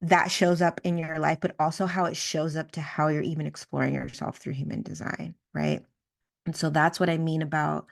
that shows up in your life, but also how it shows up to how you're even exploring yourself through human design, right? And so that's what I mean about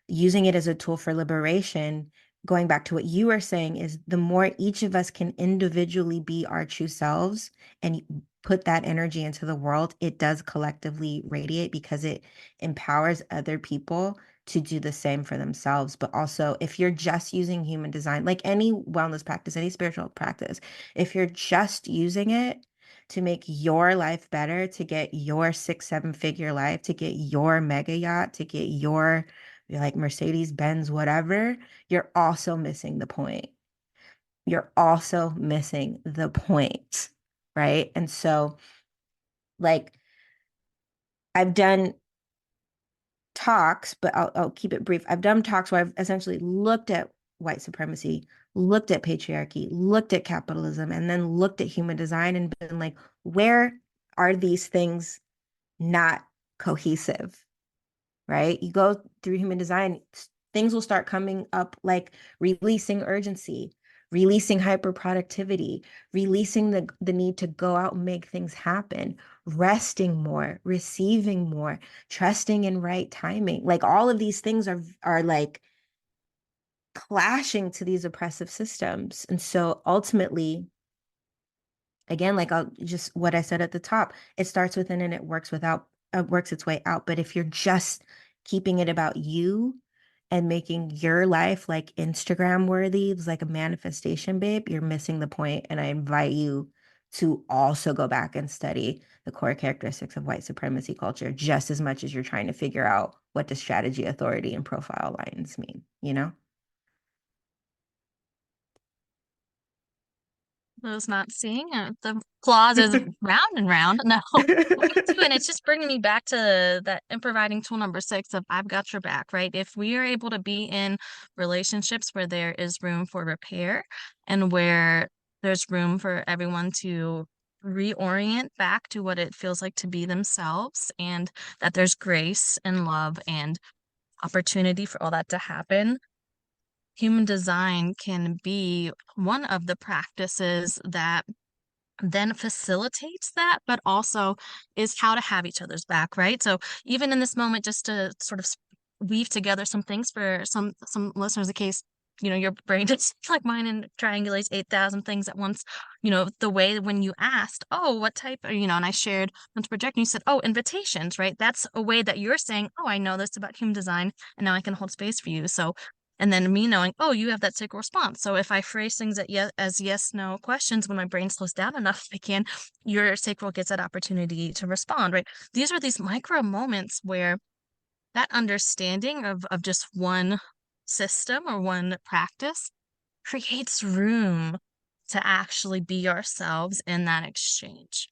using it as a tool for liberation. Going back to what you were saying is the more each of us can individually be our true selves and put that energy into the world, it does collectively radiate because it empowers other people to do the same for themselves. But also, if you're just using human design, like any wellness practice, any spiritual practice, if you're just using it to make your life better, to get your 6, 7 figure life, to get your mega yacht, to get your like Mercedes Benz, whatever, you're also missing the point. You're also missing the point, right? And so, like, I've done talks, but I'll keep it brief. I've done talks where I've essentially looked at white supremacy, looked at patriarchy, looked at capitalism, and then looked at human design and been like, where are these things not cohesive? Right? You go through human design, things will start coming up like releasing urgency, releasing hyperproductivity, releasing the need to go out and make things happen, resting more, receiving more, trusting in right timing. Like all of these things are like clashing to these oppressive systems. And so ultimately, again, like I'll just what I said at the top, it starts within and it works its way out. But if you're just keeping it about you and making your life like Instagram worthy, it's like a manifestation, babe, you're missing the point. And I invite you to also go back and study the core characteristics of white supremacy culture just as much as you're trying to figure out what does strategy, authority, and profile lines mean, you know? Those not seeing the clause is round and round. No, me too. And it's just bringing me back to that improvising tool number 6 of I've got your back, right? If we are able to be in relationships where there is room for repair and where there's room for everyone to reorient back to what it feels like to be themselves, and that there's grace and love and opportunity for all that to happen, human design can be one of the practices that then facilitates that, but also is how to have each other's back, right? So even in this moment, just to sort of weave together some things for some listeners, in case your brain just like mine and triangulates 8,000 things at once. The way when you asked, oh, what type, and I shared onto project, and you said, oh, invitations, right? That's a way that you're saying, oh, I know this about human design, and now I can hold space for you. So and then me knowing, oh, you have that sacral response. So if I phrase things as yes, no questions, when my brain slows down enough, I can, your sacral gets that opportunity to respond, right? These are these micro moments where that understanding of just one system or one practice creates room to actually be ourselves in that exchange.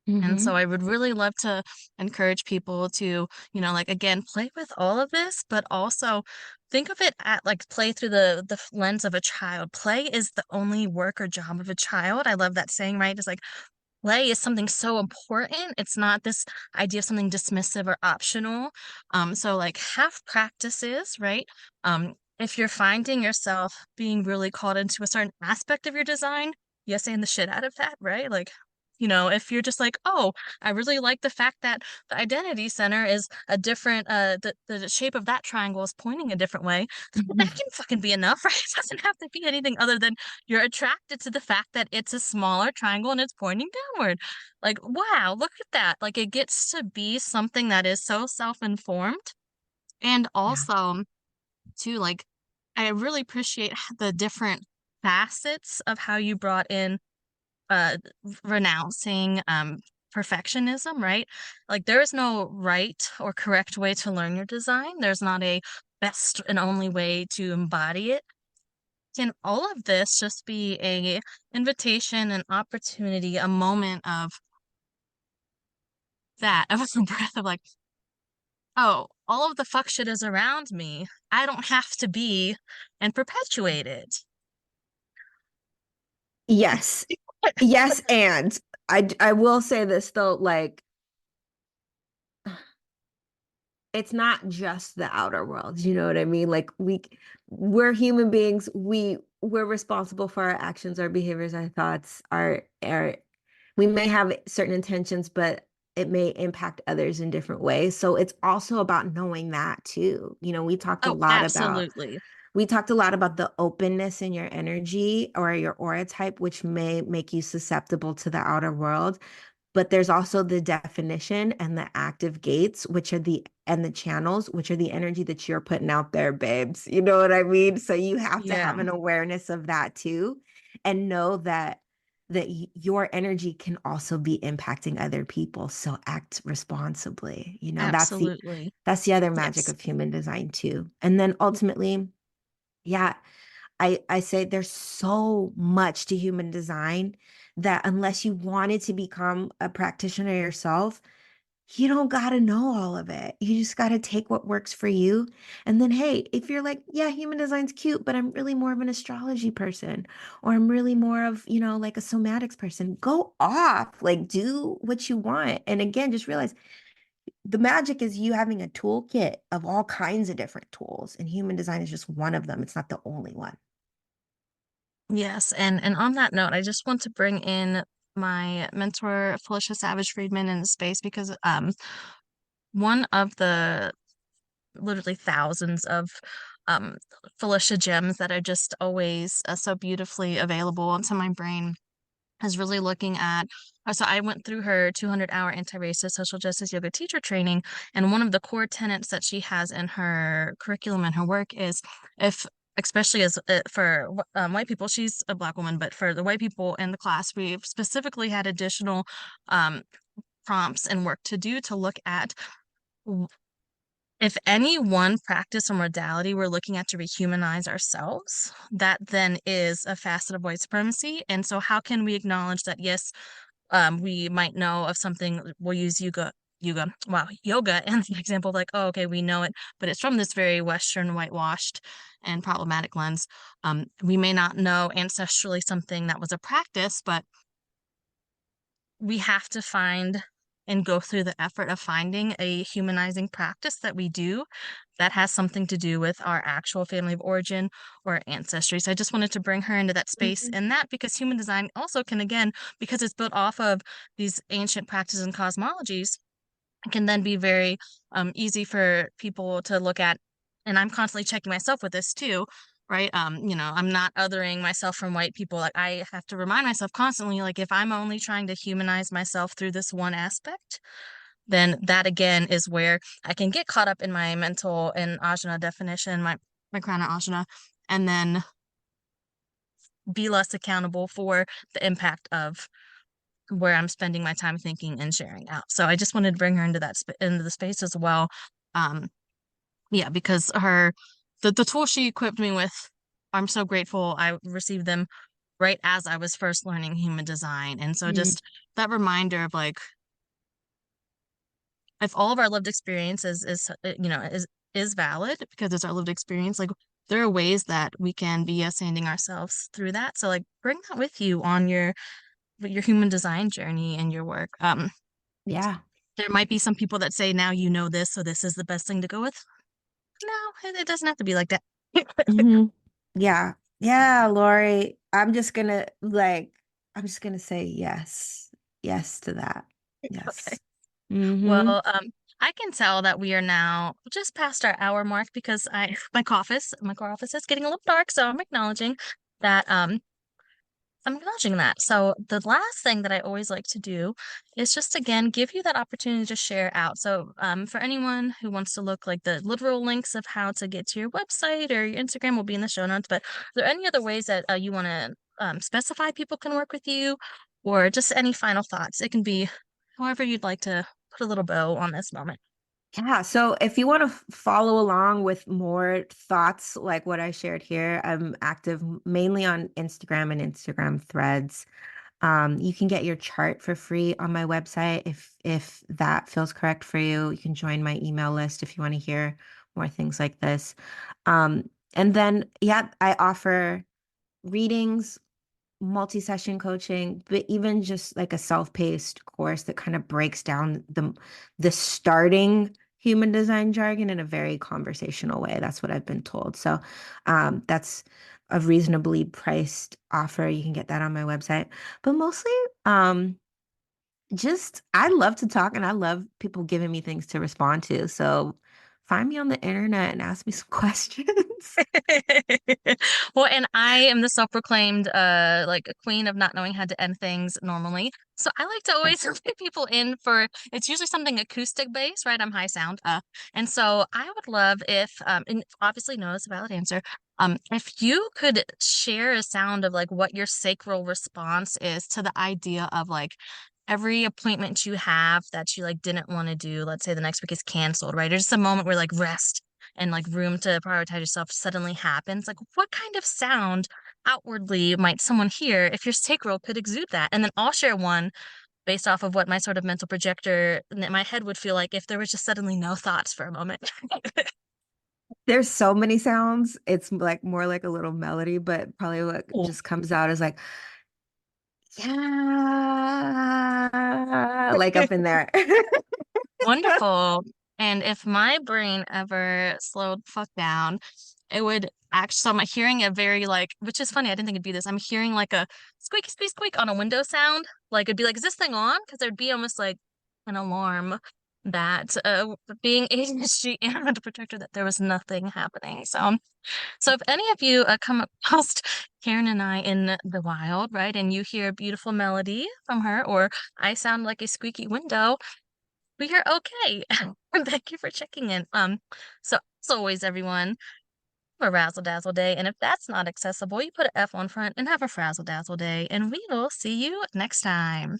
And so Mm-hmm. I would really love to encourage people to, like again, play with all of this, but also think of it at like play through the lens of a child. Play is the only work or job of a child. I love that saying, right? It's like play is something so important. It's not this idea of something dismissive or optional. So like have practices, right? If you're finding yourself being really called into a certain aspect of your design, yes, and the shit out of that, right? Like if you're just like, oh, I really like the fact that the identity center is a different, the shape of that triangle is pointing a different way, that can fucking be enough, right? It doesn't have to be anything other than you're attracted to the fact that it's a smaller triangle and it's pointing downward. Like, wow, look at that. Like, it gets to be something that is so self-informed. And Yeah. also, too, like, I really appreciate the different facets of how you brought in uh renouncing perfectionism, right? Like there is no right or correct way to learn your design. There's not a best and only way to embody it. Can all of this just be a invitation, an opportunity, a moment of that, of a breath of like, oh, all of the fuck shit is around me. I don't have to be and perpetuate it. Yes. Yes, and I will say this though, like it's not just the outer world, you know what I mean? Like we're human beings. We're responsible for our actions, our behaviors, our thoughts, our we may have certain intentions, but it may impact others in different ways. So it's also about knowing that too. You know, Oh, absolutely. we talked a lot about the openness in your energy or your aura type, which may make you susceptible to the outer world. But there's also the definition and the active gates, which are the channels, which are the energy that you're putting out there, babes. You know what I mean? So you have to Yeah, have an awareness of that too, and know that your energy can also be impacting other people. So act responsibly. You know, absolutely. that's the other magic Yes. of human design too. And then ultimately, yeah, I say there's so much to human design that unless you wanted to become a practitioner yourself, you don't got to know all of it. You just got to take what works for you. And then, hey, if you're like, yeah, human design's cute, but I'm really more of an astrology person, or I'm really more of, like a somatics person, go off, like do what you want. And again, just realize the magic is you having a toolkit of all kinds of different tools, and human design is just one of them. It's not the only one. Yes, and on that note, I just want to bring in my mentor, Felicia Savage Friedman, in the space because one of the literally thousands of um Felicia gems that are just always so beautifully available into my brain is really looking at so I went through her 200-hour anti-racist social justice yoga teacher training, and one of the core tenets that she has in her curriculum and her work is if especially as for white people, she's a black woman, but for the white people in the class, we've specifically had additional um, prompts and work to do to look at if any one practice or modality we're looking at to rehumanize ourselves, that then is a facet of white supremacy. And so, how can we acknowledge that? Yes, we might know of something. We'll use yoga, and an example of like, oh, okay, we know it, but it's from this very Western, whitewashed, and problematic lens. We may not know ancestrally something that was a practice, but we have to find and go through the effort of finding a humanizing practice that we do that has something to do with our actual family of origin or ancestry. So I just wanted to bring her into that space Mhm. and that because human design also can, again, because it's built off of these ancient practices and cosmologies, can then be very easy for people to look at. And I'm constantly checking myself with this too, right? I'm not othering myself from white people. Like I have to remind myself constantly, like if I'm only trying to humanize myself through this one aspect, then that again is where I can get caught up in my mental and ajna definition, my krana ajna, and then be less accountable for the impact of where I'm spending my time thinking and sharing out. So I just wanted to bring her into into the space as well. Um, yeah, because the tools she equipped me with, I'm so grateful I received them right as I was first learning human design. And so Mhm. just that reminder of like if all of our lived experience is valid because it's our lived experience, like there are ways that we can be ascending ourselves through that. So like bring that with you on your human design journey and your work. Yeah. There might be some people that say, now you know this, so this is the best thing to go with. No, it doesn't have to be like that. Mhm. Yeah. Yeah, Lori. I'm just gonna say yes. yes to that. Okay. Yes. Mm-hmm. Well, I can tell that we are now just past our hour mark because my car office is getting a little dark, so that I'm acknowledging that. So the last thing that I always like to do is just again give you that opportunity to share out. So for anyone who wants to look like the literal links of how to get to your website or your Instagram will be in the show notes. But are there any other ways that you want to specify people can work with you, or just any final thoughts? It can be however you'd like to put a little bow on this moment. Yeah, so if you want to follow along with more thoughts like what I shared here, I'm active mainly on Instagram and Instagram threads. You can get your chart for free on my website if that feels correct for you. You can join my email list if you want to hear more things like this. And then, yeah, I offer readings, multi-session coaching, but even just like a self-paced course that kind of breaks down the starting human design jargon in a very conversational way. That's what I've been told. So that's a reasonably priced offer. You can get that on my website. But mostly um just I love to talk and I love people giving me things to respond to. So find me on the internet and ask me some questions. Well, and I am the self-proclaimed like a queen of not knowing how to end things normally. So I like to always get people in for it's usually something acoustic based, right? I'm high sound. And so I would love if and obviously no, it's a valid answer. If you could share a sound of like what your sacral response is to the idea of like every appointment you have that you like didn't want to do, let's say the next week is canceled, right? Or just a moment where like rest and like room to prioritize yourself suddenly happens, like what kind of sound outwardly might someone hear if your sacral could exude that? And then I'll share one based off of what my sort of mental projector in my head would feel like if there was just suddenly no thoughts for a moment. There's so many sounds. It's like more like a little melody, but probably what Cool. just comes out is like, yeah, like up in there. Wonderful. And if my brain ever slowed the fuck down, it would actually, so I'm hearing a very like, which is funny, I didn't think it'd be this. I'm hearing like a squeaky, squeak, squeak on a window sound. Like it'd be like, is this thing on? Because there'd be almost like an alarm that being ADHD and a protector that there was nothing happening. So if any of you come across Karyn and I in the wild, right, and you hear a beautiful melody from her, or I sound like a squeaky window, we are okay. Thank you for checking in. So as always, everyone, have a razzle dazzle day. And if that's not accessible, you put an F on front and have a frazzle dazzle day. And we will see you next time.